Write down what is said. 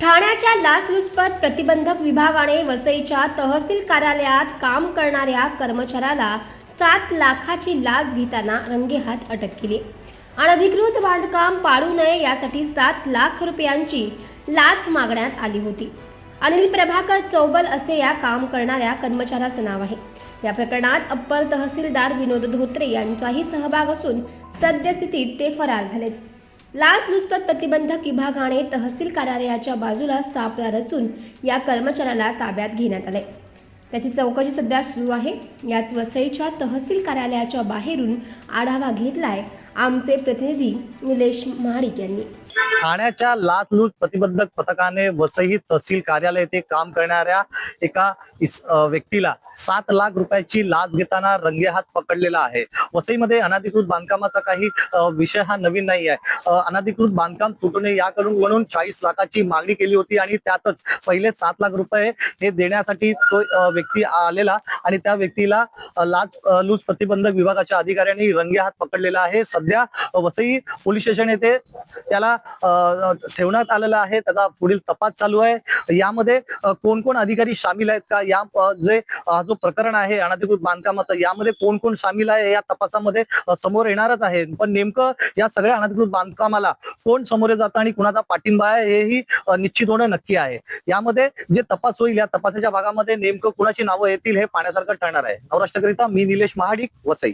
ठाण्याच्या लाचलुचपत प्रतिबंधक विभागाने वसईच्या तहसील कार्यालयात काम करणाऱ्या कर्मचाऱ्याला 7 लाखाची लाच घेताना रंगेहात अटक केली। अनधिकृत बांधकाम पाडू नये यासाठी 7 लाख रुपयांची लाच मागण्यात आली होती। अनिल प्रभाकर चौबल असे या काम करणाऱ्या कर्मचाऱ्याचे नाव आहे। या प्रकरणात अप्पर तहसीलदार विनोद धोत्रे यांचाही सहभाग असून सद्यस्थितीत ते फरार झालेत। लाचलुचपत प्रतिबंधक विभागाने तहसील कार्यालयाच्या बाजूला सापळा रचून या कर्मचाऱ्याला ताब्यात घेण्यात आले। त्याची चौकशी सध्या सुरू आहे। याच वसईच्या तहसील कार्यालयाच्या बाहेरून आढावा घेतलाय आमचे प्रतिनिधी निलेश महाडिक यांनी। ठाण्याच्या लाचलुच प्रतिबंधक पथकाने वसई तहसील कार्यालय येथे काम करणाऱ्या एका व्यक्तीला 7 लाख रुपयाची लाच घेताना रंगेहात पकडलेला आहे। वसईमध्ये अनधिकृत बांधकामाचा काही विषय हा नवीन नाही आहे। अनधिकृत बांधकाम तुटू नये याकडून म्हणून 40 लाखाची मागणी केली होती आणि त्यातच पहिले 7 लाख रुपये हे देण्यासाठी तो व्यक्ती आलेला आणि त्या व्यक्तीला लाचलुच प्रतिबंधक विभागाच्या अधिकाऱ्यांनी रंगेहात पकडलेला आहे। सध्या वसई पोलीस स्टेशन येथे त्याला ठेवण्यात आलेला आहे। त्याचा पुढील तपास चालू आहे। यामध्ये कोण कोण अधिकारी सामील आहेत का, या जे जो प्रकरण आहे अनधिकृत बांधकामाचं, यामध्ये कोण कोण सामील आहे या तपासामध्ये समोर येणारच आहे। पण नेमकं या सगळ्या अनधिकृत बांधकामाला कोण समोर जातं आणि कुणाचा पाठिंबा आहे हेही निश्चित होणं नक्की आहे। यामध्ये जे तपास होईल या तपासाच्या भागामध्ये नेमकं कुणाची नावं येतील हे पाहण्यासारखं ठरणार आहे। नवराष्ट्रकरिता मी निलेश महाडिक, वसई।